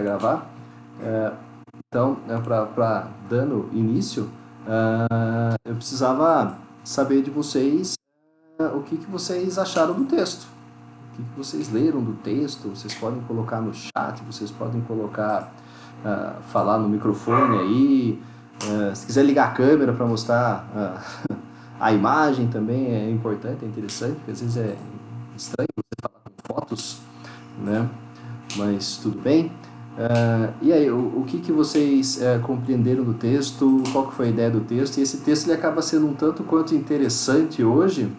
gravar. Então, para dando início, eu precisava saber de vocês o que vocês acharam do texto. O que vocês leram do texto. Vocês podem colocar no chat, vocês podem colocar, falar no microfone aí. Se quiser ligar a câmera para mostrar a imagem também é importante, é interessante, porque às vezes é estranho você falar com fotos, né? Mas tudo bem. E aí, o que vocês compreenderam do texto? Qual que foi a ideia do texto? E esse texto ele acaba sendo um tanto quanto interessante hoje,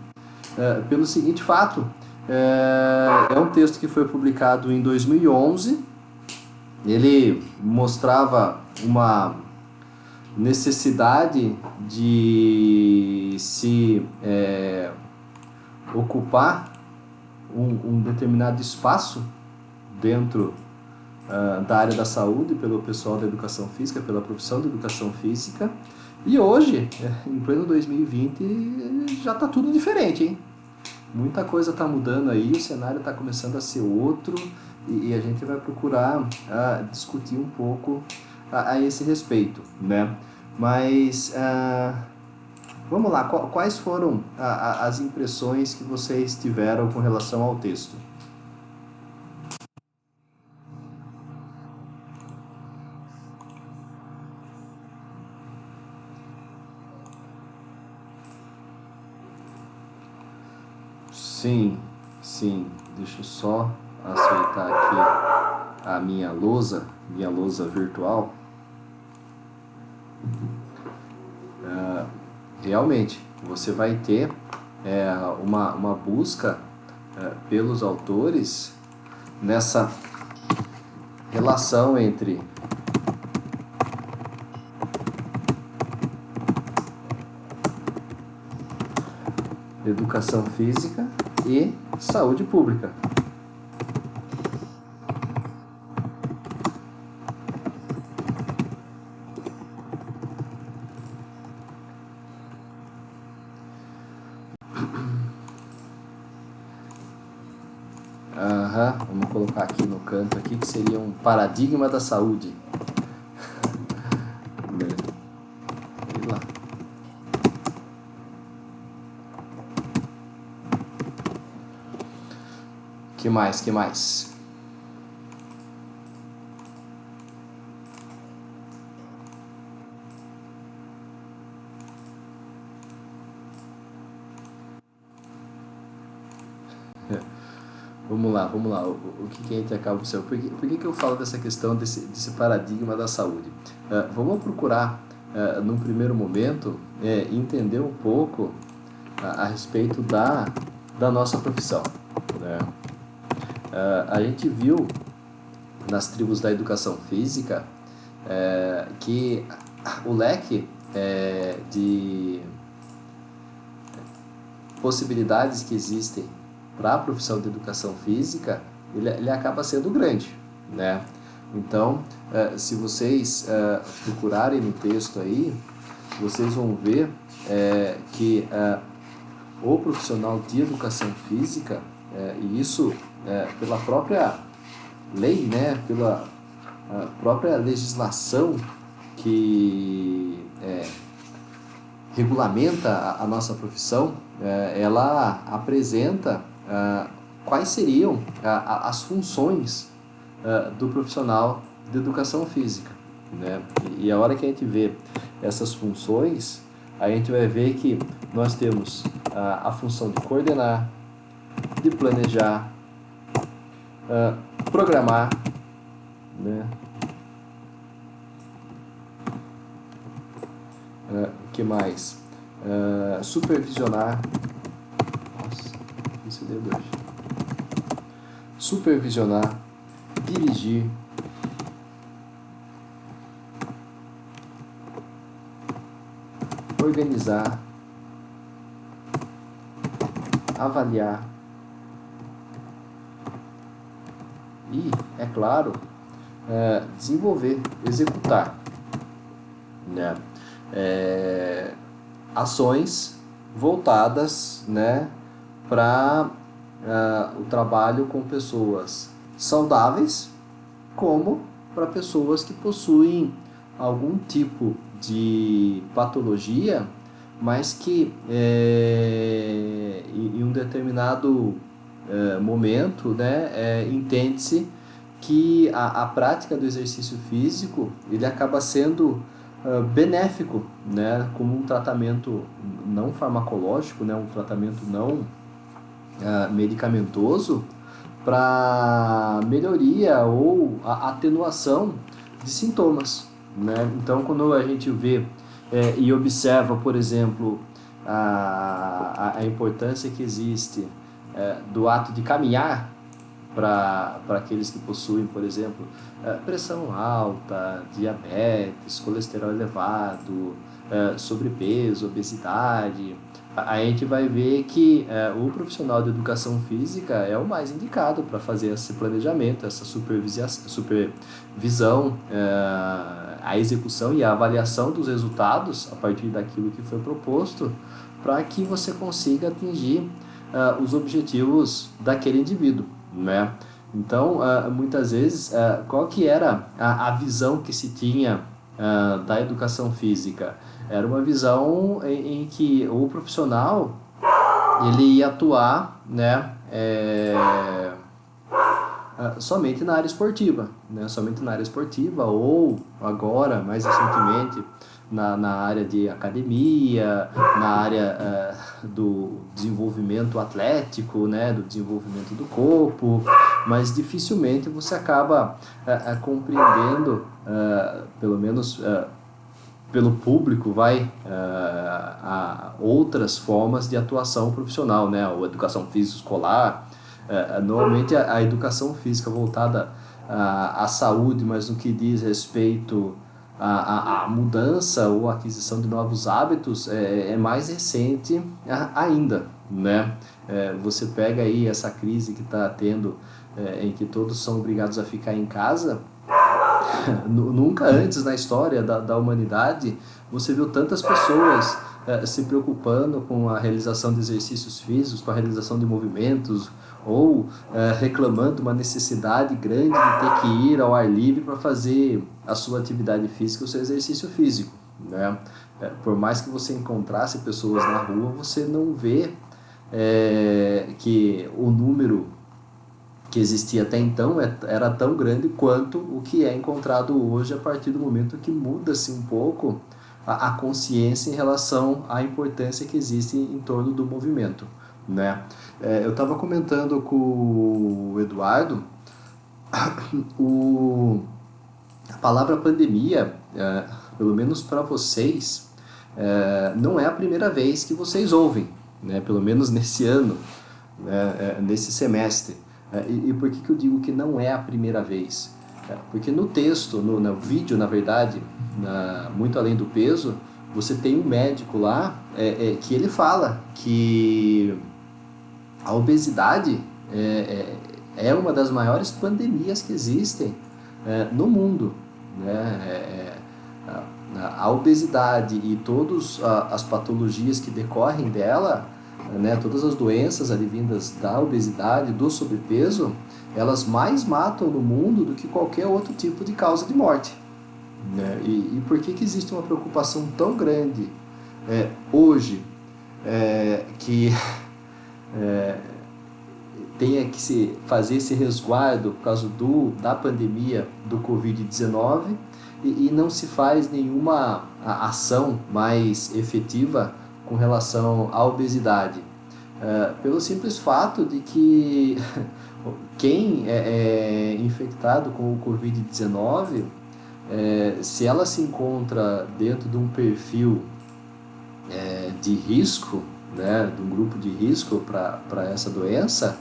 pelo seguinte fato. É um texto que foi publicado em 2011. Ele mostrava uma necessidade de se ocupar um determinado espaço dentro da área da saúde pelo pessoal da educação física, pela profissão de educação física. E hoje, em pleno 2020, já está tudo diferente, hein? Muita coisa está mudando aí, o cenário está começando a ser outro e a gente vai procurar discutir um pouco a esse respeito, né? Mas vamos lá, quais foram as impressões que vocês tiveram com relação ao texto? Sim, deixa eu só aceitar aqui a minha lousa virtual. Realmente, você vai ter uma busca pelos autores nessa relação entre educação física e saúde pública. Vamos colocar aqui no canto aqui que seria um paradigma da saúde. E lá. Que mais? Vamos lá. O que a gente acaba observando? Por que eu falo dessa questão desse paradigma da saúde? Vamos procurar, num primeiro momento, entender um pouco a respeito da nossa profissão, né? A gente viu nas tribos da educação física que o leque de possibilidades que existem para a profissão de educação física, ele acaba sendo grande, né? Então, se vocês procurarem no texto aí, vocês vão ver que o profissional de educação física, e isso pela própria lei, né, pela própria legislação que regulamenta a nossa profissão, ela apresenta quais seriam as funções do profissional de educação física, né? E a hora que a gente vê essas funções, a gente vai ver que nós temos a função de coordenar, de planejar, programar, né? O que mais? Supervisionar. Nossa, esse dedo hoje. Supervisionar, dirigir, organizar, avaliar e, é claro, desenvolver, executar, né? Ações voltadas, né, para o trabalho com pessoas saudáveis, como para pessoas que possuem algum tipo de patologia, mas que em um determinado momento, né, entende-se que a prática do exercício físico ele acaba sendo benéfico, né, como um tratamento não farmacológico, né, um tratamento não medicamentoso para melhoria ou atenuação de sintomas, né? Então, quando a gente vê e observa, por exemplo, a importância que existe do ato de caminhar para aqueles que possuem, por exemplo, pressão alta, diabetes, colesterol elevado, sobrepeso, obesidade, a gente vai ver que o profissional de educação física é o mais indicado para fazer esse planejamento, essa supervisão, a execução e a avaliação dos resultados a partir daquilo que foi proposto, para que você consiga atingir os objetivos daquele indivíduo, né? Então, muitas vezes, qual que era a visão que se tinha da educação física? Era uma visão em que o profissional ele ia atuar, né, somente na área esportiva, né, somente na área esportiva, ou agora, mais recentemente, na área de academia, na área do desenvolvimento atlético, né, do desenvolvimento do corpo, mas dificilmente você acaba compreendendo, pelo menos pelo público, a outras formas de atuação profissional, né, ou educação física escolar. Normalmente a educação física voltada à saúde, mas no que diz respeito à mudança ou aquisição de novos hábitos é mais recente ainda, né? Você pega aí essa crise que está tendo, em que todos são obrigados a ficar em casa. Nunca antes na história da humanidade você viu tantas pessoas se preocupando com a realização de exercícios físicos, com a realização de movimentos, ou reclamando uma necessidade grande de ter que ir ao ar livre para fazer a sua atividade física, o seu exercício físico, né? Por mais que você encontrasse pessoas na rua, você não vê que o número que existia até então era tão grande quanto o que é encontrado hoje, a partir do momento que muda-se um pouco a consciência em relação à importância que existe em torno do movimento, né? Eu estava comentando com o Eduardo a palavra pandemia, pelo menos para vocês, não é a primeira vez que vocês ouvem, né? Pelo menos nesse ano, nesse semestre. E por que eu digo que não é a primeira vez? Porque no texto, no vídeo, na verdade, muito além do peso, você tem um médico lá que ele fala que a obesidade é uma das maiores pandemias que existem no mundo, né? A obesidade e todas as patologias que decorrem dela, né, todas as doenças advindas da obesidade, do sobrepeso, elas mais matam no mundo do que qualquer outro tipo de causa de morte, né? E por que existe uma preocupação tão grande hoje que tenha que se fazer esse resguardo por causa da pandemia do Covid-19 e não se faz nenhuma ação mais efetiva com relação à obesidade? Pelo simples fato de que quem é infectado com o Covid-19, se ela se encontra dentro de um perfil de risco, né, de um grupo de risco para essa doença,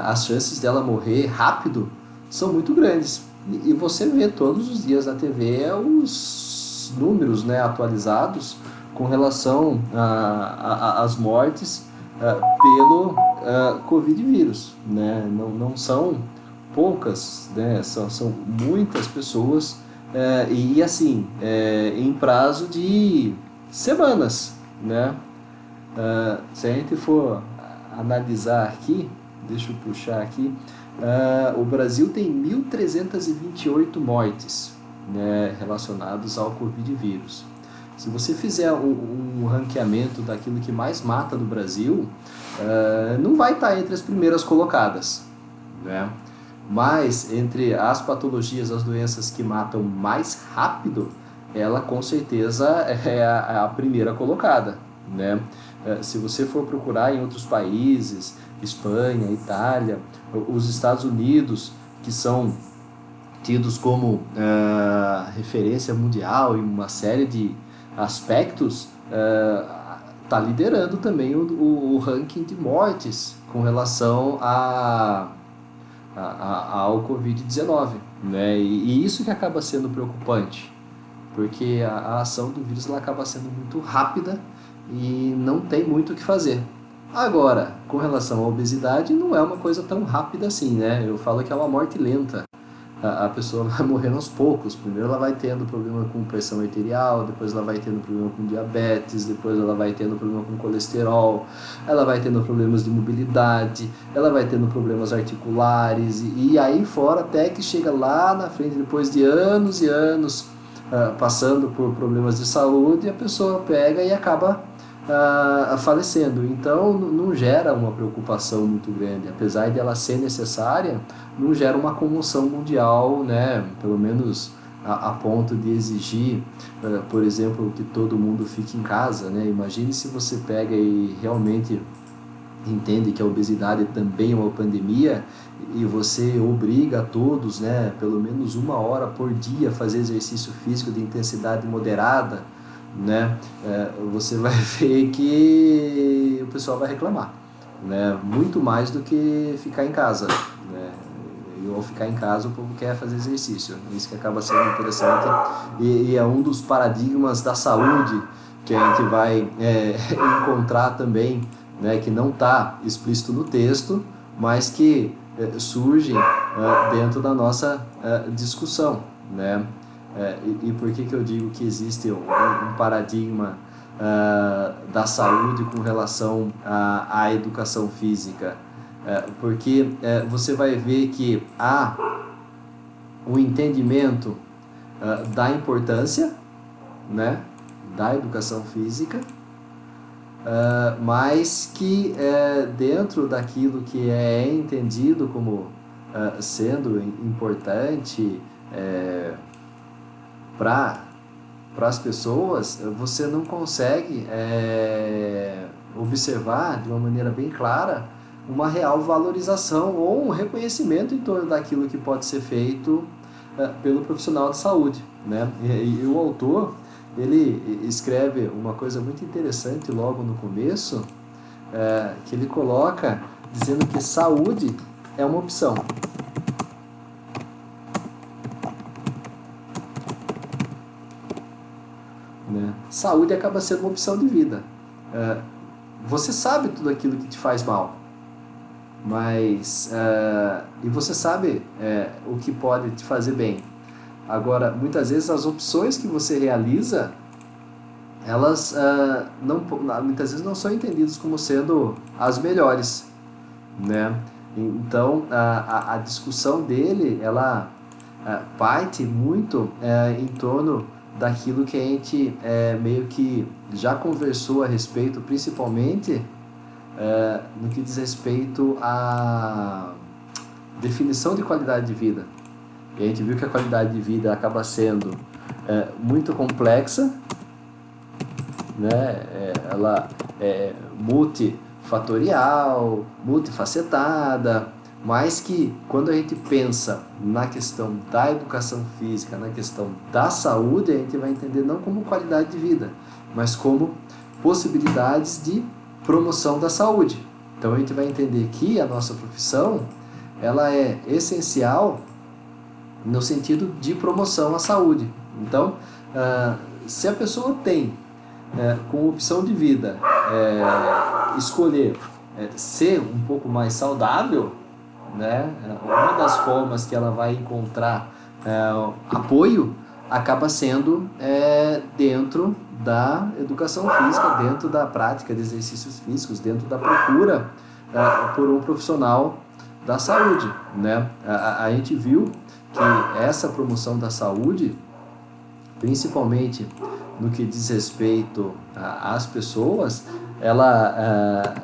as chances dela morrer rápido são muito grandes. E você vê todos os dias na TV os números, né, atualizados com relação às mortes pelo Covid vírus, né? Não são poucas, né? São muitas pessoas, e assim, em prazo de semanas, né? Se a gente for analisar aqui, deixa eu puxar aqui, O Brasil tem 1.328 mortes, né, relacionadas ao Covid vírus. Se você fizer um ranqueamento daquilo que mais mata no Brasil, não vai estar entre as primeiras colocadas, né? Mas entre as patologias, as doenças que matam mais rápido, ela com certeza é a primeira colocada, né? Se você for procurar em outros países, Espanha, Itália, os Estados Unidos, que são tidos como referência mundial em uma série de aspectos, está liderando também o ranking de mortes com relação ao Covid-19, né? E isso que acaba sendo preocupante, porque a ação do vírus ela acaba sendo muito rápida e não tem muito o que fazer. Agora, com relação à obesidade, não é uma coisa tão rápida assim, né? Eu falo que é uma morte lenta. A pessoa vai morrendo aos poucos. Primeiro ela vai tendo problema com pressão arterial, depois ela vai tendo problema com diabetes, depois ela vai tendo problema com colesterol, ela vai tendo problemas de mobilidade, ela vai tendo problemas articulares e aí fora até que chega lá na frente, depois de anos e anos passando por problemas de saúde, a pessoa pega e acaba falecendo. Então não gera uma preocupação muito grande, apesar de ela ser necessária, não gera uma comoção mundial, né? Pelo menos a ponto de exigir, por exemplo, que todo mundo fique em casa, né? Imagine se você pega e realmente entende que a obesidade também é uma pandemia e você obriga a todos, né, pelo menos 1 hora por dia a fazer exercício físico de intensidade moderada, né, você vai ver que o pessoal vai reclamar, né, muito mais do que ficar em casa, né, e ao ficar em casa o povo quer fazer exercício, isso que acaba sendo interessante e é um dos paradigmas da saúde que a gente vai encontrar também, né, que não está explícito no texto, mas que surgem dentro da nossa discussão, né? E por que eu digo que existe um paradigma da saúde com relação à educação física? Porque você vai ver que há o entendimento da importância, né, da educação física, mas que dentro daquilo que é entendido como sendo importante para as pessoas, você não consegue observar de uma maneira bem clara uma real valorização ou um reconhecimento em torno daquilo que pode ser feito pelo profissional de saúde, né? E o autor ele escreve uma coisa muito interessante logo no começo, que ele coloca dizendo que saúde é uma opção. Né? Saúde acaba sendo uma opção de vida. Você sabe tudo aquilo que te faz mal, mas e você sabe o que pode te fazer bem. Agora, muitas vezes as opções que você realiza, elas muitas vezes não são entendidas como sendo as melhores, né? Então, a discussão dele, ela parte muito em torno daquilo que a gente meio que já conversou a respeito, principalmente no que diz respeito à definição de qualidade de vida. E a gente viu que a qualidade de vida acaba sendo muito complexa, né? Ela é multifatorial, multifacetada, mas que quando a gente pensa na questão da educação física, na questão da saúde, a gente vai entender não como qualidade de vida, mas como possibilidades de promoção da saúde. Então a gente vai entender que a nossa profissão ela é essencial no sentido de promoção à saúde. Então, se a pessoa tem com opção de vida escolher ser um pouco mais saudável, né, uma das formas que ela vai encontrar apoio acaba sendo dentro da educação física, dentro da prática de exercícios físicos, dentro da procura por um profissional da saúde, né? A gente viu que essa promoção da saúde, principalmente no que diz respeito às pessoas, ela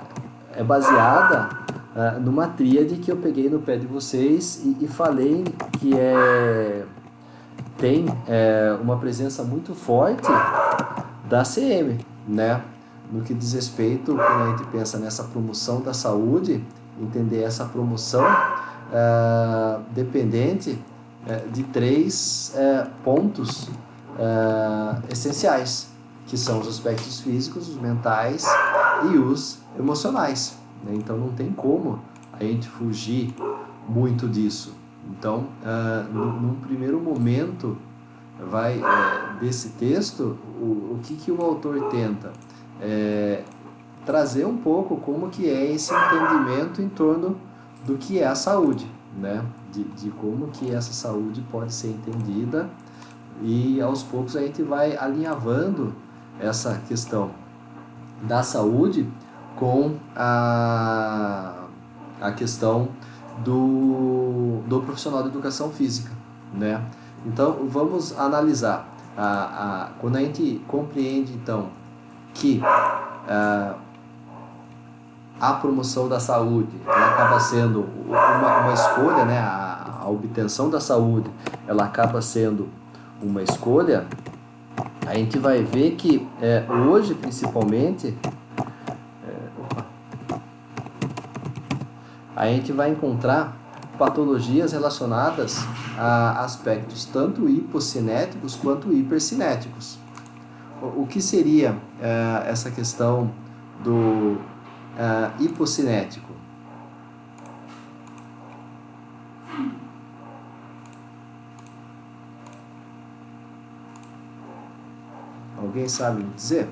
é baseada numa tríade que eu peguei no pé de vocês e falei que tem uma presença muito forte da CM, né? No que diz respeito, quando a gente pensa nessa promoção da saúde, entender essa promoção dependente de três pontos essenciais, que são os aspectos físicos, os mentais e os emocionais, né? Então não tem como a gente fugir muito disso. Então, num primeiro momento desse texto, o que o autor tenta? Trazer um pouco como que é esse entendimento em torno do que é a saúde, né? De como que essa saúde pode ser entendida, e aos poucos a gente vai alinhavando essa questão da saúde com a questão do profissional de educação física, né? Então vamos analisar quando a gente compreende então que a promoção da saúde ela acaba sendo uma escolha, né? A obtenção da saúde ela acaba sendo uma escolha. A gente vai ver que hoje principalmente a gente vai encontrar patologias relacionadas a aspectos tanto hipocinéticos quanto hipercinéticos. O que seria essa questão do hipocinético? Alguém sabe me dizer?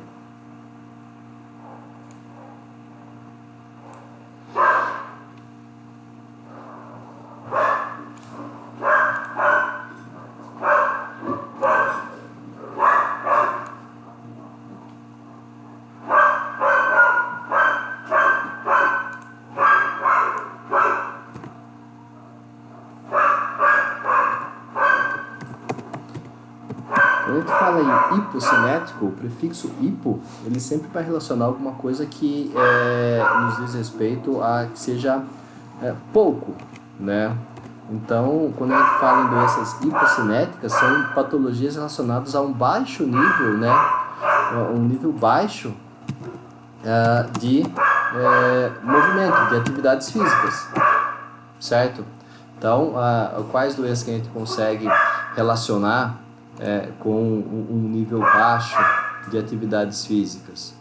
Quando a gente fala em hipocinético, o prefixo hipo, ele sempre vai relacionar alguma coisa que nos diz respeito a que seja pouco, né? Então, quando a gente fala em doenças hipocinéticas, são patologias relacionadas a um baixo nível, né? Um nível baixo de movimento, de atividades físicas, certo? Então, quais doenças que a gente consegue relacionar com um nível baixo de atividades físicas?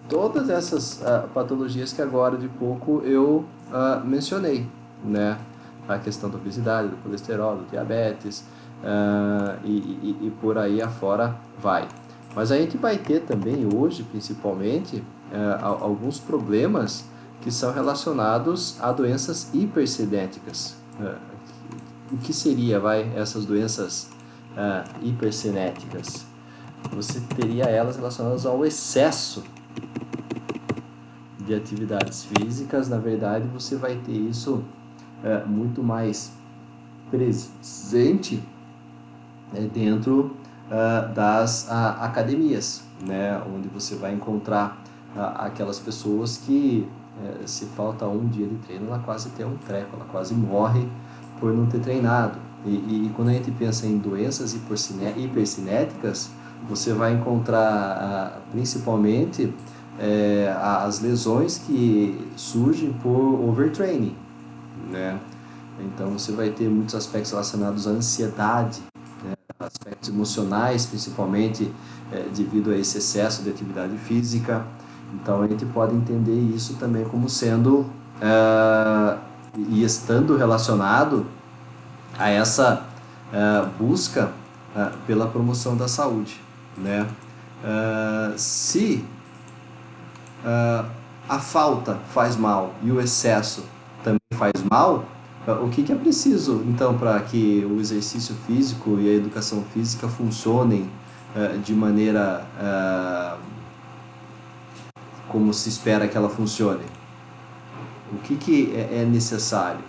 Todas essas patologias que agora de pouco eu mencionei, né? A questão da obesidade, do colesterol, do diabetes e por aí afora vai. Mas a gente vai ter também hoje, principalmente, alguns problemas que são relacionados a doenças hipercinéticas. O que seria, essas doenças hipercinéticas? Você teria elas relacionadas ao excesso de atividades físicas. Na verdade, você vai ter isso muito mais presente dentro das academias, né? Onde você vai encontrar aquelas pessoas que, se falta um dia de treino, ela quase tem um treco, ela quase morre por não ter treinado. E quando a gente pensa em doenças hipercinéticas, você vai encontrar principalmente as lesões que surgem por overtraining, né? Então você vai ter muitos aspectos relacionados à ansiedade, né? Aspectos emocionais, principalmente devido a esse excesso de atividade física. Então a gente pode entender isso também como sendo e estando relacionado a essa busca pela promoção da saúde, né? Se a falta faz mal e o excesso também faz mal, o que é preciso então para que o exercício físico e a educação física funcionem de maneira como se espera que ela funcione? O que é necessário?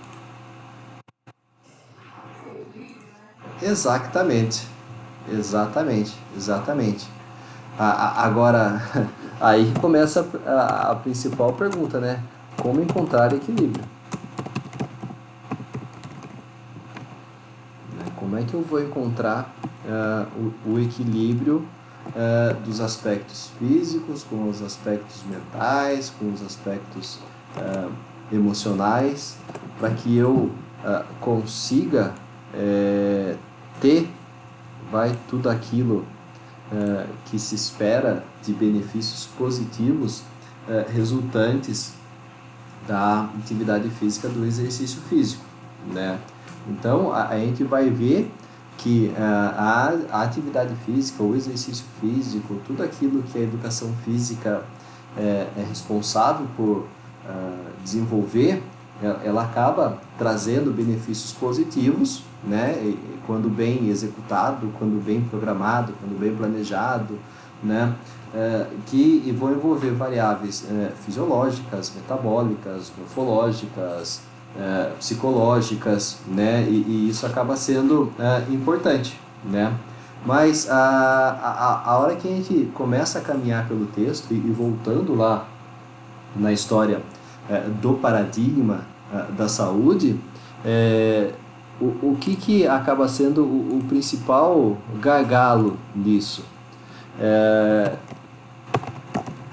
Exatamente, exatamente. Agora, aí que começa a principal pergunta, né? Como encontrar equilíbrio? Como é que eu vou encontrar o equilíbrio dos aspectos físicos com os aspectos mentais, com os aspectos emocionais, para que eu consiga ter tudo aquilo que se espera de benefícios positivos resultantes da atividade física, do exercício físico, né? Então, a gente vai ver que a atividade física, o exercício físico, tudo aquilo que a educação física é responsável por desenvolver, ela acaba trazendo benefícios positivos, né? Quando bem executado, quando bem programado, quando bem planejado, né? Que vão envolver variáveis fisiológicas, metabólicas, morfológicas, psicológicas, né? E isso acaba sendo importante, né? Mas a hora que a gente começa a caminhar pelo texto e voltando lá na história do paradigma da saúde, o que acaba sendo o principal gargalo disso?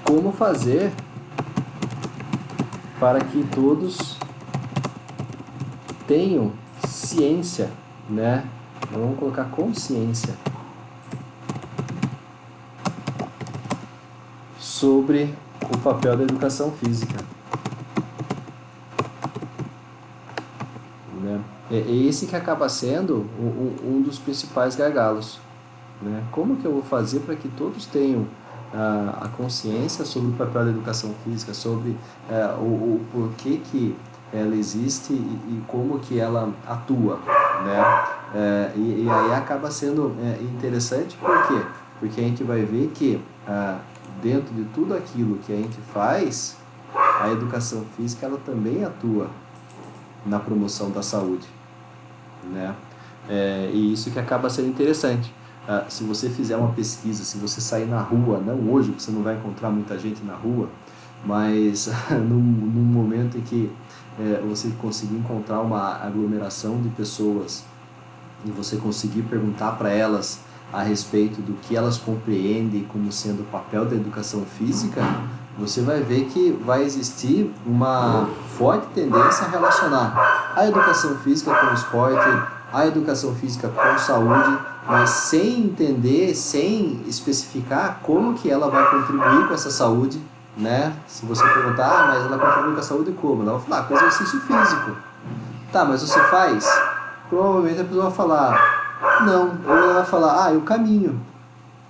Como fazer para que todos tenham ciência, né? Vamos colocar consciência sobre o papel da educação física, né? É esse que acaba sendo um dos principais gargalos, né? Como que eu vou fazer para que todos tenham a consciência sobre o papel da educação física, sobre o porquê que ela existe e como que ela atua, né? E aí acaba sendo interessante, por quê? Porque a gente vai ver que dentro de tudo aquilo que a gente faz, a educação física ela também atua na promoção da saúde, né? E isso que acaba sendo interessante. Se você fizer uma pesquisa, se você sair na rua, não hoje, porque você não vai encontrar muita gente na rua, mas num momento em que você conseguir encontrar uma aglomeração de pessoas e você conseguir perguntar para elas a respeito do que elas compreendem como sendo o papel da educação física, você vai ver que vai existir uma forte tendência a relacionar a educação física com o esporte, a educação física com saúde, mas sem entender, sem especificar como que ela vai contribuir com essa saúde, né? Se você perguntar, mas ela contribui com a saúde como? Ela vai falar, com exercício físico. Tá, mas você faz? Provavelmente a pessoa vai falar, não. Ou ela vai falar, eu caminho.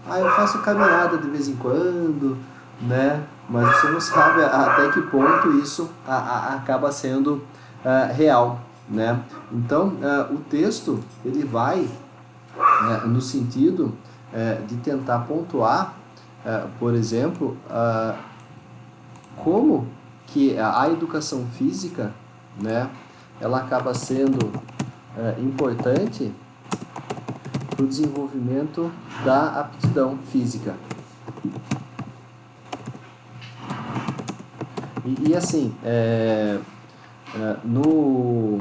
Eu faço caminhada de vez em quando, né? Mas você não sabe até que ponto isso acaba sendo real, né? Então, o texto, ele vai no sentido de tentar pontuar, por exemplo, como que a educação física, né, ela acaba sendo importante para o desenvolvimento da aptidão física. E assim, no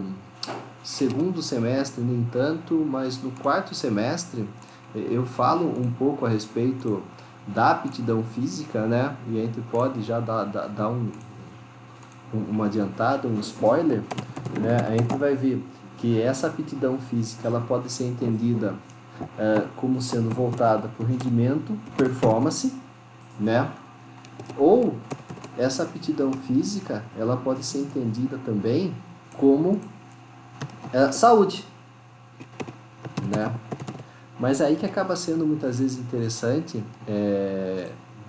segundo semestre, nem tanto, mas no quarto semestre eu falo um pouco a respeito da aptidão física, né? E a gente pode já dar uma adiantada, um spoiler, né? A gente vai ver que essa aptidão física ela pode ser entendida como sendo voltada para o rendimento, performance, né? Ou essa aptidão física ela pode ser entendida também como saúde, né? Mas aí que acaba sendo muitas vezes interessante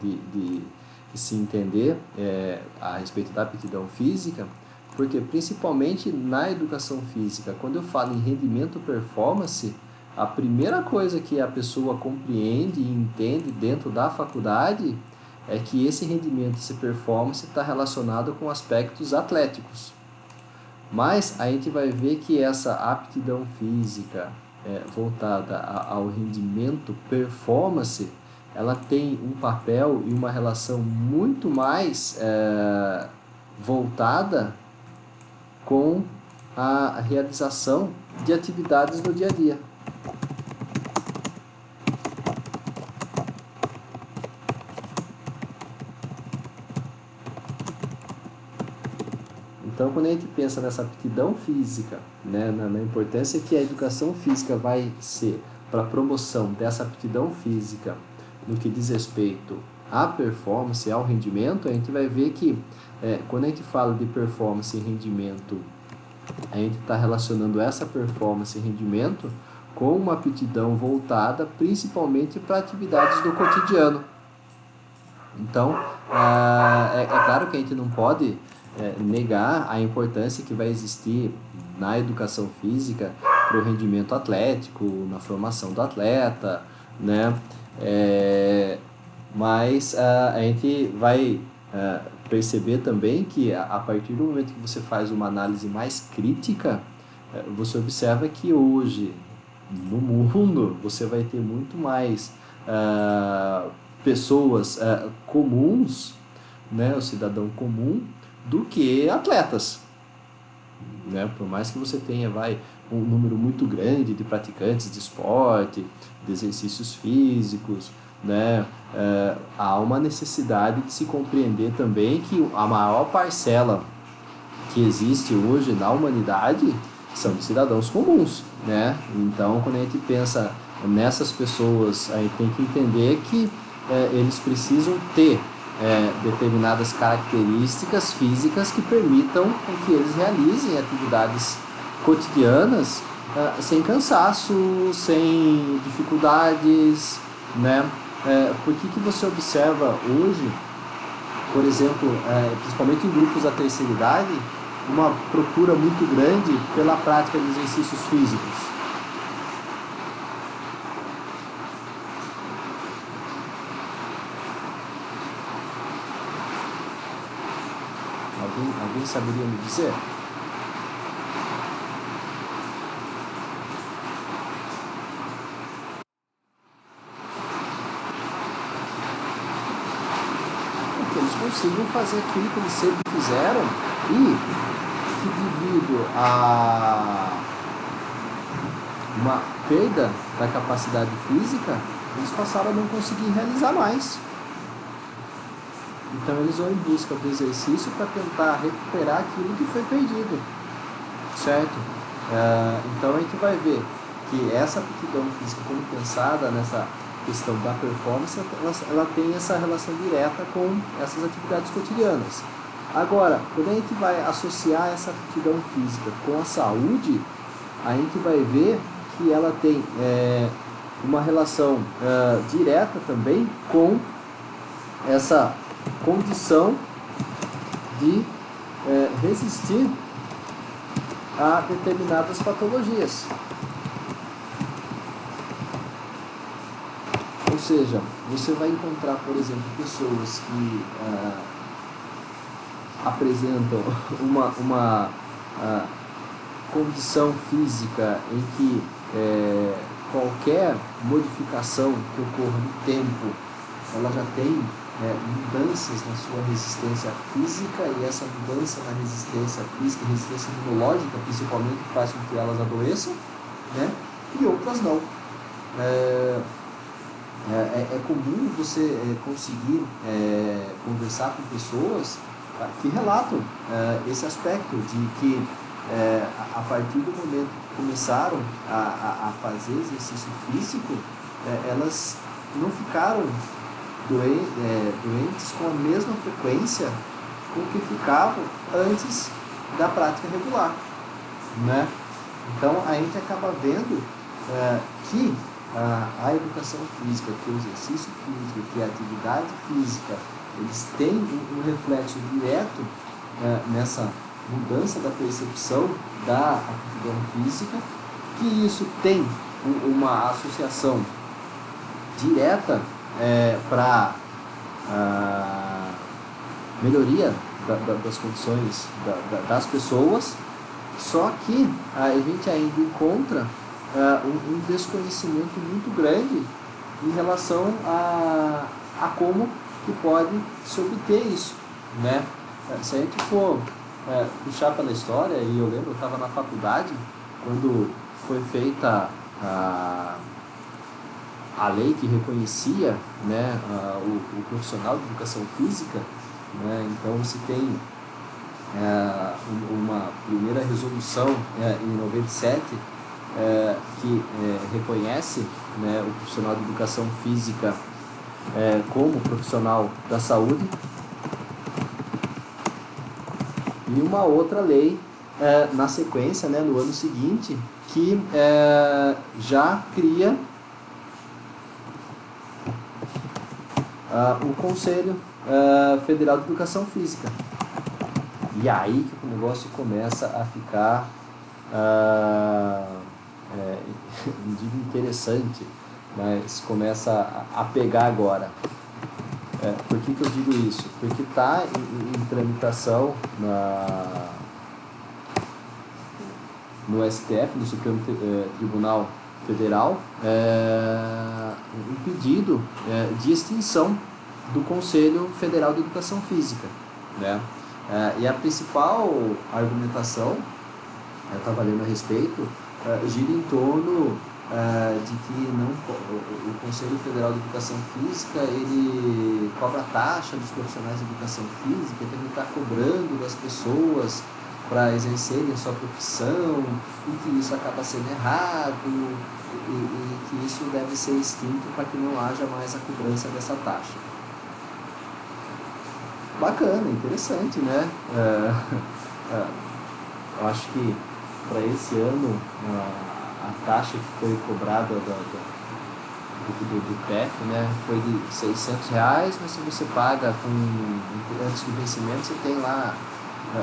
de se entender a respeito da aptidão física, porque principalmente na educação física, quando eu falo em rendimento performance, a primeira coisa que a pessoa compreende e entende dentro da faculdade é que esse rendimento, essa performance está relacionado com aspectos atléticos. Mas a gente vai ver que essa aptidão física voltada ao rendimento, performance, ela tem um papel e uma relação muito mais voltada com a realização de atividades no dia a dia. Então, quando a gente pensa nessa aptidão física, né, na importância que a educação física vai ser para a promoção dessa aptidão física no que diz respeito à performance, ao rendimento, a gente vai ver que quando a gente fala de performance e rendimento, a gente está relacionando essa performance e rendimento com uma aptidão voltada principalmente para atividades do cotidiano. Então, é claro que a gente não pode negar a importância que vai existir na educação física para o rendimento atlético, na formação do atleta, né? Mas a gente vai perceber também que a partir do momento que você faz uma análise mais crítica, você observa que hoje no mundo você vai ter muito mais pessoas comuns, né, o cidadão comum, do que atletas, né? Por mais que você tenha um número muito grande de praticantes de esporte, de exercícios físicos, né? Há uma necessidade de se compreender também que a maior parcela que existe hoje na humanidade são de cidadãos comuns, né? Então, quando a gente pensa nessas pessoas, a gente tem que entender que eles precisam ter determinadas características físicas que permitam que eles realizem atividades cotidianas sem cansaço, sem dificuldades, né? Por que você observa hoje, por exemplo, principalmente em grupos da terceira idade, uma procura muito grande pela prática de exercícios físicos? Alguém saberia me dizer? Que eles consigam fazer aquilo que eles sempre fizeram e que devido a uma perda da capacidade física, eles passaram a não conseguir realizar mais. Então eles vão em busca do exercício para tentar recuperar aquilo que foi perdido, certo? Então a gente vai ver que essa aptidão física, quando pensada nessa questão da performance, ela tem essa relação direta com essas atividades cotidianas. Agora, quando a gente vai associar essa aptidão física com a saúde, a gente vai ver que ela tem uma relação direta também com essa condição de resistir a determinadas patologias. Ou seja, você vai encontrar, por exemplo, pessoas que apresentam uma condição física em que qualquer modificação que ocorra no tempo, ela já tem mudanças na sua resistência física, e essa mudança na resistência física, resistência imunológica principalmente, faz com que elas adoeçam, né? E outras não. É comum você conseguir conversar com pessoas que relatam esse aspecto de que a partir do momento que começaram a fazer exercício físico, elas não ficaram doentes com a mesma frequência com que ficavam antes da prática regular, né? Então a gente acaba vendo que a educação física, que o exercício físico, que a atividade física, eles têm um reflexo direto nessa mudança da percepção da aptidão física, que isso tem uma associação direta para melhoria das condições das pessoas, só que a gente ainda encontra um desconhecimento muito grande em relação a como que pode se obter isso, né? Se a gente for puxar pela história, e eu lembro, eu estava na faculdade, quando foi feita a lei que reconhecia, né, o profissional de educação física, né? Então se tem uma primeira resolução em 97 que reconhece, né, o profissional de educação física como profissional da saúde, e uma outra lei na sequência, né, no ano seguinte, que já cria o Conselho Federal de Educação Física. E aí que o negócio começa a ficar não digo interessante, mas começa a pegar agora. Por que eu digo isso? Porque está em tramitação no STF, no Supremo Tribunal Federal, um pedido de extinção do Conselho Federal de Educação Física, né? E a principal argumentação, eu estava lendo a respeito, gira em torno de que o Conselho Federal de Educação Física ele cobra taxa dos profissionais de educação física, que ele está cobrando das pessoas para exercerem a sua profissão, e que isso acaba sendo errado, e que isso deve ser extinto para que não haja mais a cobrança dessa taxa. Bacana, interessante, né? Eu acho que para esse ano a taxa que foi cobrada do PEF, né, foi de R$600, mas se você paga antes do vencimento, você tem lá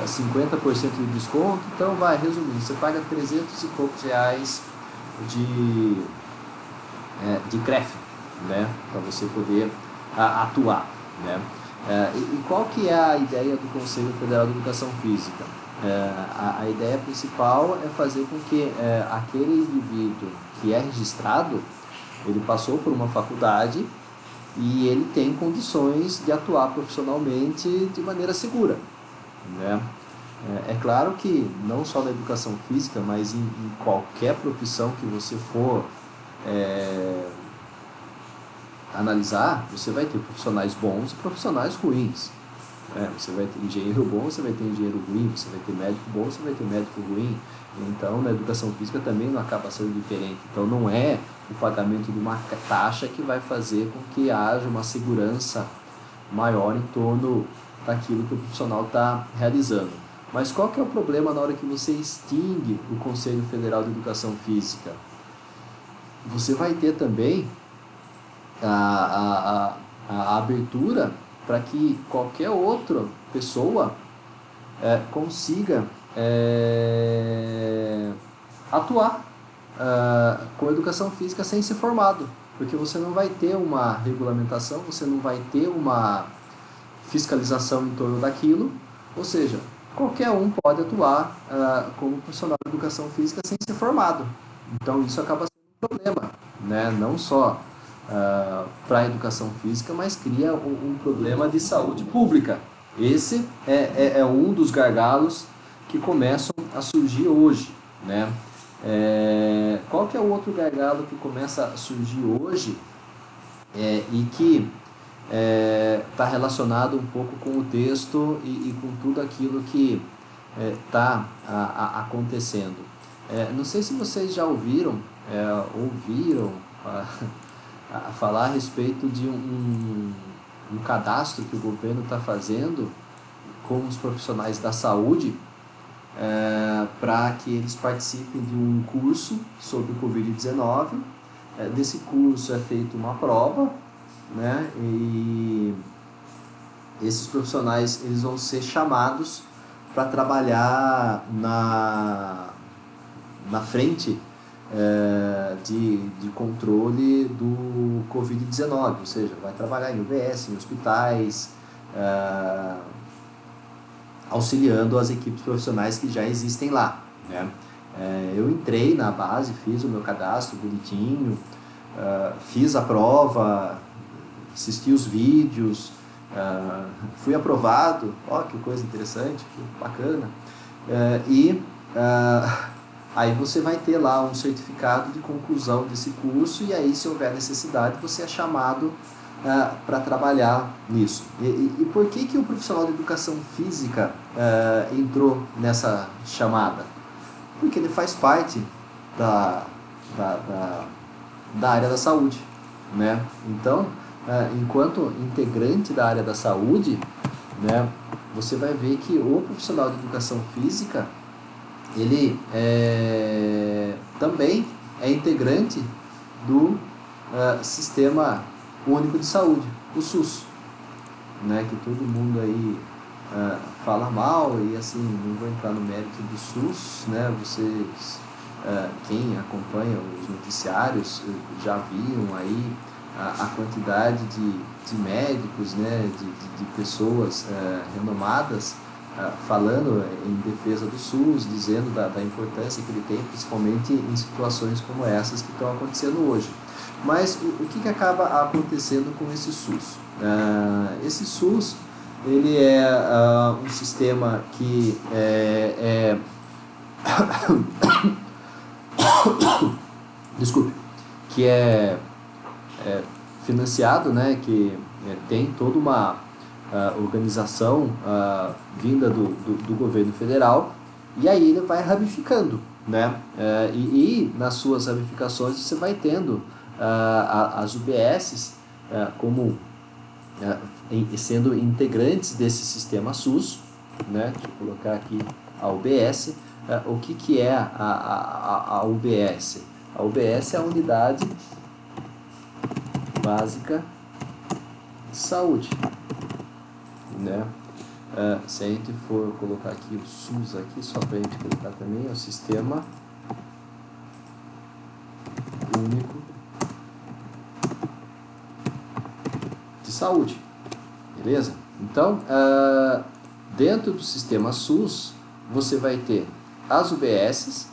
50% de desconto. Então resumindo, você paga 300 e poucos reais de CREF, né, para você poder atuar, né? E qual que é a ideia do Conselho Federal de Educação Física? A ideia principal é fazer com que aquele indivíduo que é registrado, ele passou por uma faculdade e ele tem condições de atuar profissionalmente de maneira segura, né? É claro que não só na educação física, mas em qualquer profissão que você for analisar, você vai ter profissionais bons e profissionais ruins. Você vai ter engenheiro bom, você vai ter engenheiro ruim, você vai ter médico bom, você vai ter médico ruim. Então, na educação física também não acaba sendo diferente. Então, não é o pagamento de uma taxa que vai fazer com que haja uma segurança maior em torno daquilo que o profissional está realizando. Mas qual que é o problema na hora que você extingue o Conselho Federal de Educação Física? Você vai ter também a abertura para que qualquer outra pessoa consiga atuar com educação física sem ser formado, porque você não vai ter uma regulamentação, você não vai ter uma fiscalização em torno daquilo, ou seja, qualquer um pode atuar como profissional de educação física sem ser formado. Então isso acaba sendo um problema, né? Não só para a educação física, mas cria um problema de saúde pública. Esse é um dos gargalos que começam a surgir hoje, né? Qual que é o outro gargalo que começa a surgir hoje e que está relacionado um pouco com o texto e com tudo aquilo que está acontecendo? Não sei se vocês já ouviram a falar a respeito de um cadastro que o governo está fazendo com os profissionais da saúde para que eles participem de um curso sobre o Covid-19. Desse curso é feita uma prova, né? E esses profissionais eles vão ser chamados para trabalhar na frente de controle do Covid-19, ou seja, vai trabalhar em UBS, em hospitais, auxiliando as equipes profissionais que já existem lá, né? Eu entrei na base, fiz o meu cadastro bonitinho, fiz a prova, assisti os vídeos, fui aprovado, ó, que coisa interessante, que bacana. Aí você vai ter lá um certificado de conclusão desse curso e aí, se houver necessidade, você é chamado para trabalhar nisso. E por que o profissional de educação física entrou nessa chamada? Porque ele faz parte da, da área da saúde, né? Então, enquanto integrante da área da saúde, né, você vai ver que o profissional de educação física, ele também é integrante do Sistema Único de Saúde, o SUS, né, que todo mundo aí fala mal, e assim, não vou entrar no mérito do SUS, né, vocês, quem acompanha os noticiários já viram aí a quantidade de médicos, né, de pessoas renomadas falando em defesa do SUS, dizendo da importância que ele tem, principalmente em situações como essas que estão acontecendo hoje. Mas o que acaba acontecendo com esse SUS? Esse SUS, ele é um sistema que desculpe, que é financiado, né, que tem toda uma organização vinda do governo federal, e aí ele vai ramificando, né? E nas suas ramificações você vai tendo as UBSs como sendo integrantes desse sistema SUS, né? Deixa eu colocar aqui a UBS. O que é a UBS? A UBS é a Unidade Básica de Saúde, né? Se a gente for colocar aqui o SUS aqui, só para a gente colocar também, é o Sistema Único de Saúde, beleza? Então, dentro do sistema SUS, você vai ter as UBSs,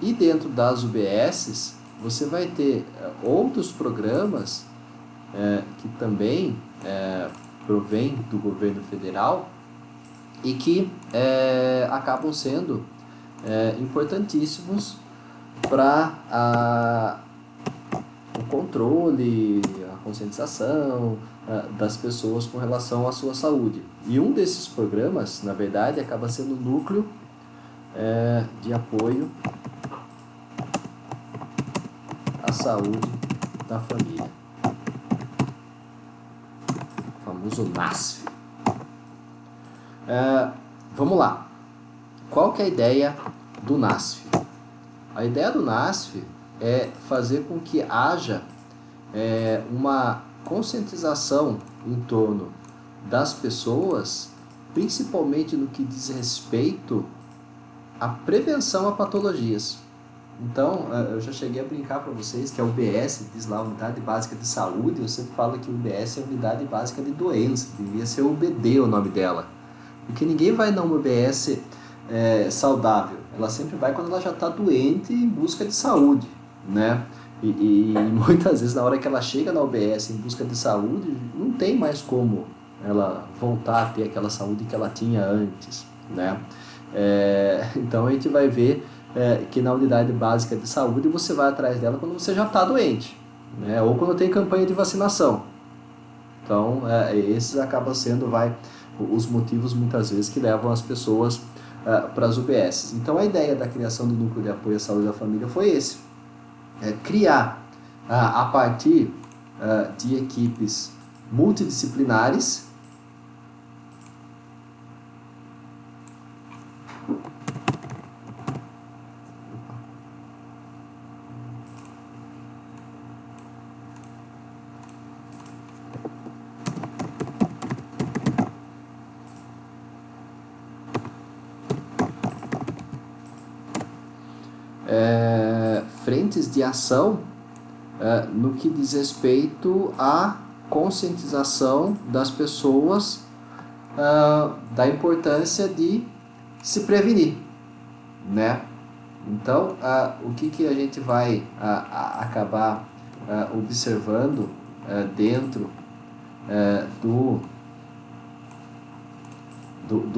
e dentro das UBSs você vai ter outros programas que também provém do governo federal e que acabam sendo importantíssimos para o controle, a conscientização das pessoas com relação à sua saúde. E um desses programas, na verdade, acaba sendo o núcleo de apoio à saúde da família, o famoso NASF. Vamos lá. Qual que é a ideia do NASF? A ideia do NASF é fazer com que haja uma conscientização em torno das pessoas, principalmente no que diz respeito à prevenção a patologias. Então, eu já cheguei a brincar para vocês que a UBS, diz lá, Unidade Básica de Saúde, eu sempre falo que a UBS é a Unidade Básica de Doença, devia ser UBD o nome dela. Porque ninguém vai na UBS saudável, ela sempre vai quando ela já está doente em busca de saúde, né? E muitas vezes na hora que ela chega na UBS em busca de saúde, não tem mais como ela voltar a ter aquela saúde que ela tinha antes, né? Então a gente vai ver que na unidade básica de saúde você vai atrás dela quando você já está doente, né? Ou quando tem campanha de vacinação. Então esses acabam sendo os motivos muitas vezes que levam as pessoas para as UBSs. Então a ideia da criação do Núcleo de Apoio à Saúde da Família foi esse: criar a partir de equipes multidisciplinares frentes de ação no que diz respeito à conscientização das pessoas da importância de se prevenir, né? Então, o que a gente vai acabar observando dentro do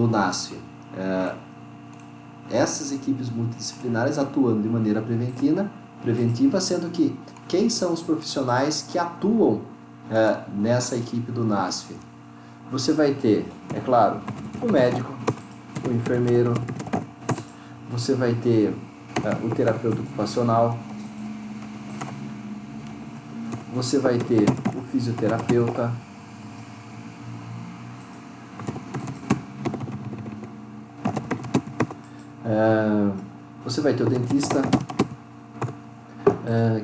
NASF? Essas equipes multidisciplinares atuando de maneira preventiva, sendo que quem são os profissionais que atuam nessa equipe do NASF? Você vai ter, é claro, o médico, o enfermeiro, você vai ter o terapeuta ocupacional, você vai ter o fisioterapeuta, você vai ter o dentista,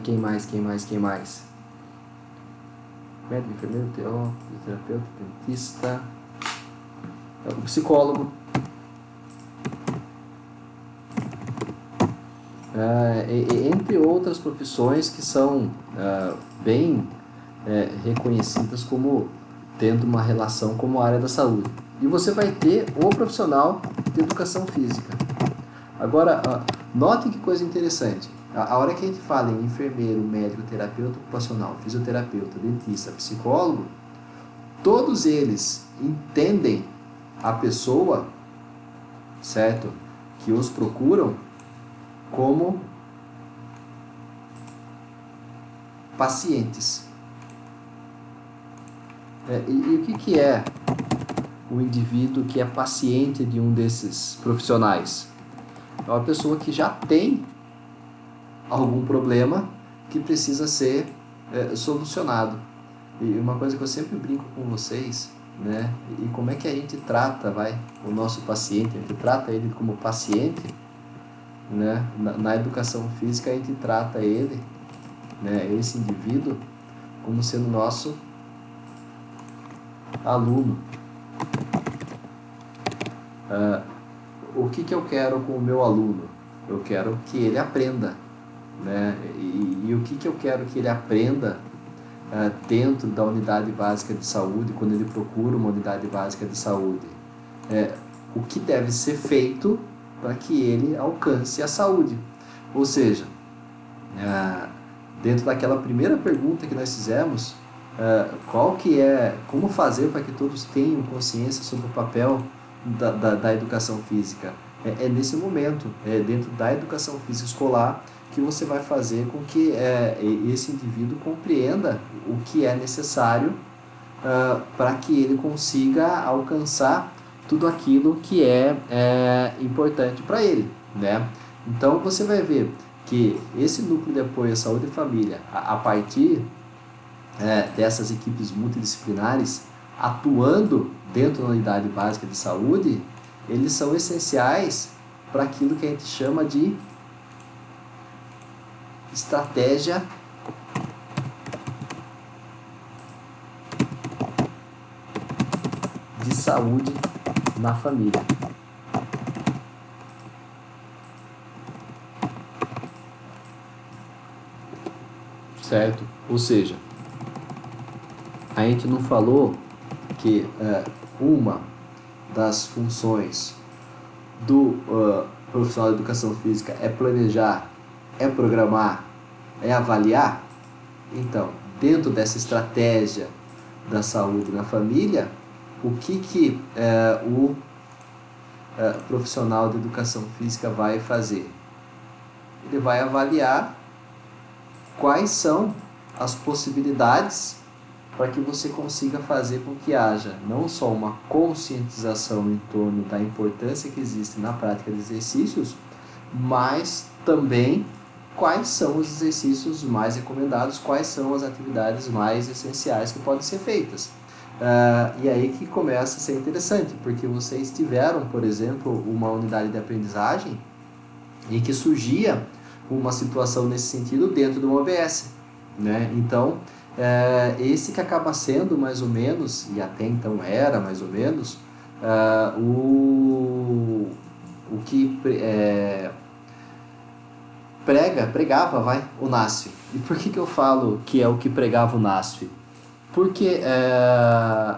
quem mais? Médico, enfermeiro, fisioterapeuta, dentista, o psicólogo, entre outras profissões que são bem reconhecidas como tendo uma relação com a área da saúde. E você vai ter o profissional de educação física. Agora, notem que coisa interessante. A hora que a gente fala em enfermeiro, médico, terapeuta ocupacional, fisioterapeuta, dentista, psicólogo, todos eles entendem a pessoa, certo? Que os procuram como pacientes. E o que é o indivíduo que é paciente de um desses profissionais? É uma pessoa que já tem algum problema que precisa ser solucionado. E uma coisa que eu sempre brinco com vocês, né? E como é que a gente trata, o nosso paciente? A gente trata ele como paciente, né? Na educação física a gente trata ele, né? Esse indivíduo, como sendo nosso aluno. O que eu quero com o meu aluno? Eu quero que ele aprenda, né? E o que eu quero que ele aprenda dentro da unidade básica de saúde, quando ele procura uma unidade básica de saúde? O que deve ser feito para que ele alcance a saúde? Ou seja, dentro daquela primeira pergunta que nós fizemos, como fazer para que todos tenham consciência sobre o papel da educação física? É nesse momento, dentro da educação física escolar, que você vai fazer com que esse indivíduo compreenda o que é necessário para que ele consiga alcançar tudo aquilo que é importante para ele, né? Então você vai ver que esse núcleo de apoio à saúde e família, a partir dessas equipes multidisciplinares atuando dentro da unidade básica de saúde, eles são essenciais para aquilo que a gente chama de estratégia de saúde na família. Certo? Ou seja, a gente não falou que uma das funções do profissional de educação física é planejar, é programar, é avaliar? Então, dentro dessa estratégia da saúde na família, o que o profissional de educação física vai fazer? Ele vai avaliar quais são as possibilidades para que você consiga fazer com que haja não só uma conscientização em torno da importância que existe na prática de exercícios, mas também quais são os exercícios mais recomendados, quais são as atividades mais essenciais que podem ser feitas. E aí que começa a ser interessante, porque vocês tiveram, por exemplo, uma unidade de aprendizagem em que surgia uma situação nesse sentido dentro do OBS, né? Então, esse que acaba sendo mais ou menos, e até então era mais ou menos, o que pregava, o NASF. E por que eu falo que é o que pregava o NASF? Porque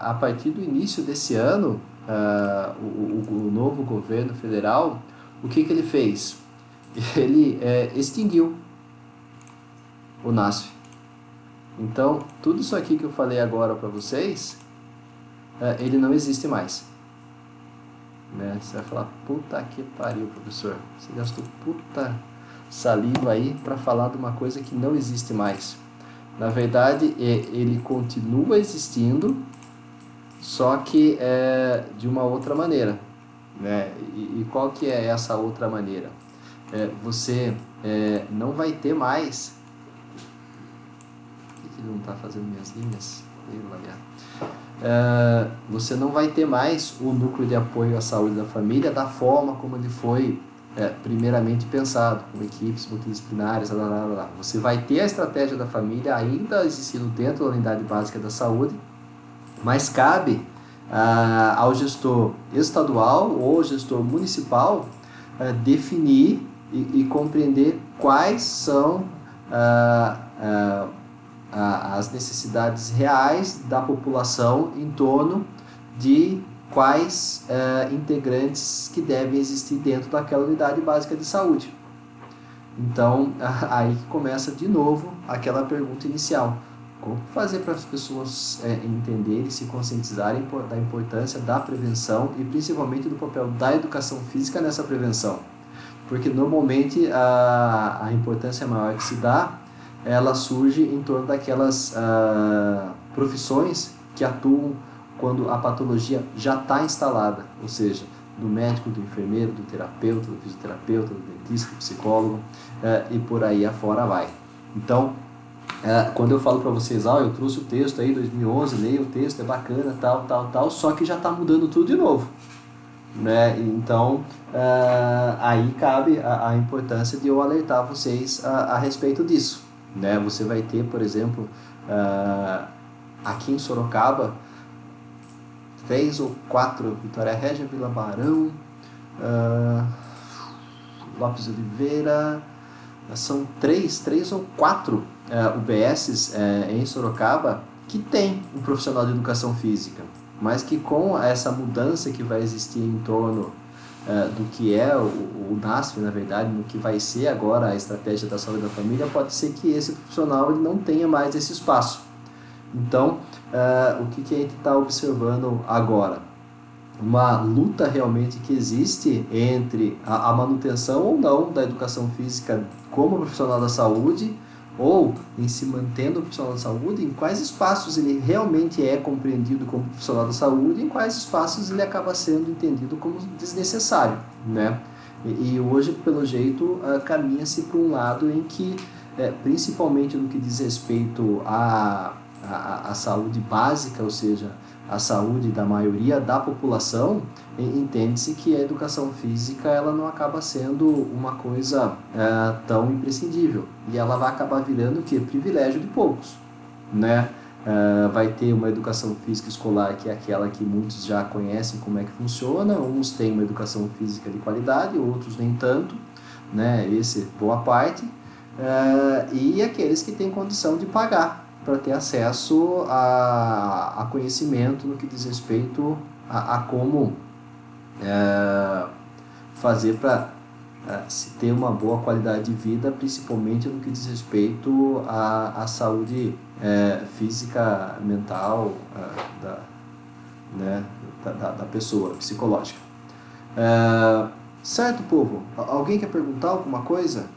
a partir do início desse ano, o novo governo federal, o que ele fez? Ele extinguiu o NASF. Então, tudo isso aqui que eu falei agora para vocês, ele não existe mais. Né? Você vai falar, puta que pariu, professor. Você gastou puta saliva aí para falar de uma coisa que não existe mais. Na verdade, ele continua existindo, só que de uma outra maneira. Né? E qual que é essa outra maneira? Você não vai ter mais... Por que ele não está fazendo minhas linhas? Você não vai ter mais o núcleo de apoio à saúde da família da forma como ele foi primeiramente pensado, com equipes multidisciplinares, Você vai ter a estratégia da família ainda existindo dentro da unidade básica da saúde, mas cabe ao gestor estadual ou gestor municipal definir e compreender quais são as necessidades reais da população em torno de quais integrantes que devem existir dentro daquela unidade básica de saúde. Então, aí que começa de novo aquela pergunta inicial. Como fazer para as pessoas entenderem e se conscientizarem da importância da prevenção e principalmente do papel da educação física nessa prevenção? Porque normalmente a importância maior que se dá, ela surge em torno daquelas profissões que atuam quando a patologia já está instalada, ou seja, do médico, do enfermeiro, do terapeuta, do fisioterapeuta, do dentista, do psicólogo e por aí afora vai. Então, quando eu falo para vocês, eu trouxe o texto aí, 2011, leia o texto, é bacana, tal, só que já está mudando tudo de novo. Né? Então, aí cabe a importância de eu alertar vocês a respeito disso. Né? Você vai ter, por exemplo, aqui em Sorocaba, 3 ou 4, Vitória Régia, Vila Barão, Lopes Oliveira, são 3 ou 4 UBSs em Sorocaba que tem um profissional de educação física, mas que com essa mudança que vai existir em torno do que é o NASF, na verdade, no que vai ser agora a estratégia da saúde da família, pode ser que esse profissional ele não tenha mais esse espaço. Então, o que a gente está observando agora? Uma luta realmente que existe entre a manutenção ou não da educação física como profissional da saúde, ou em se mantendo profissional da saúde, em quais espaços ele realmente é compreendido como profissional da saúde e em quais espaços ele acaba sendo entendido como desnecessário, né? E hoje, pelo jeito, caminha-se para um lado em que, principalmente no que diz respeito à saúde básica, ou seja, a saúde da maioria da população, entende-se que a educação física ela não acaba sendo uma coisa tão imprescindível e ela vai acabar virando o quê? Privilégio de poucos, né? Vai ter uma educação física escolar que é aquela que muitos já conhecem como é que funciona, uns têm uma educação física de qualidade, outros nem tanto, né? Esse boa parte, e aqueles que têm condição de pagar para ter acesso a conhecimento no que diz respeito a como fazer para se ter uma boa qualidade de vida, principalmente no que diz respeito à saúde física, mental né, da pessoa, psicológica. Certo, povo? Alguém quer perguntar alguma coisa?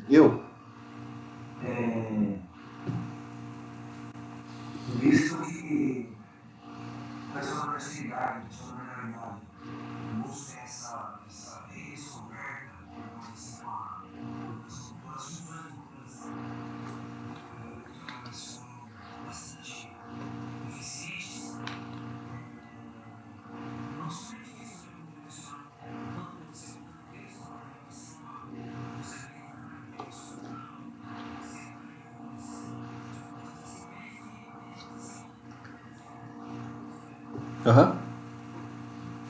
Eu? Visto que a pessoa da terceira pessoa da realidade, busca essa redescoberta, permanência com a educação, com as funções educativas são bastante eficientes Aham.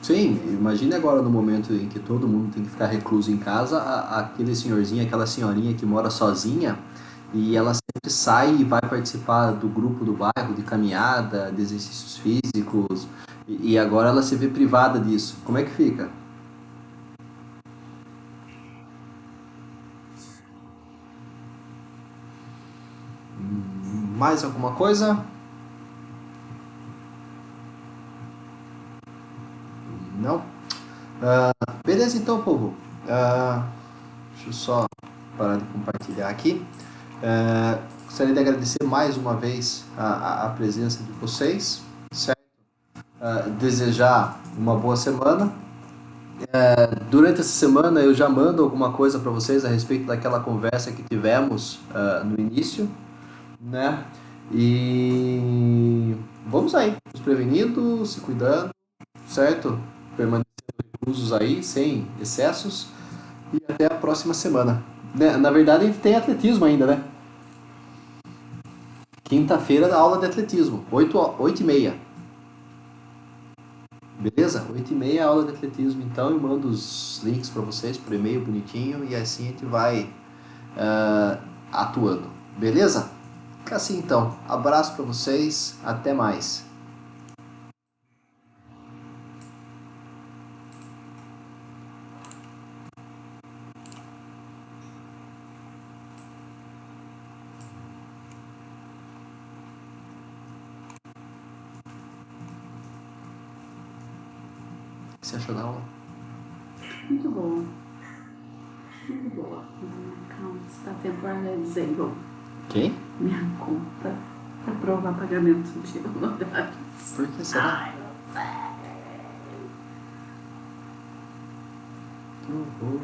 Sim, imagine agora no momento em que todo mundo tem que ficar recluso em casa, aquele senhorzinho, aquela senhorinha que mora sozinha e ela sempre sai e vai participar do grupo do bairro de caminhada, de exercícios físicos e agora ela se vê privada disso. Como é que fica? Mais alguma coisa? Não? Beleza então, povo. Deixa eu só parar de compartilhar aqui. Gostaria de agradecer mais uma vez a presença de vocês, certo? Desejar uma boa semana. Durante essa semana eu já mando alguma coisa para vocês a respeito daquela conversa que tivemos no início, né? E vamos aí, nos prevenindo, se cuidando, certo? Permanecendo reclusos aí, sem excessos. E até a próxima semana. Na verdade, a gente tem atletismo ainda, né? Quinta-feira da aula de atletismo, 8h30. Beleza? 8h30 aula de atletismo, então eu mando os links para vocês por e-mail bonitinho e assim a gente vai atuando. Beleza? Fica assim então. Abraço para vocês, até mais. O que você achou da aula? Muito boa. Muito boa. Calma, está temporada dizendo Quem? minha conta para provar pagamento de honorários. Por que será? Ai, não sei. Que horror.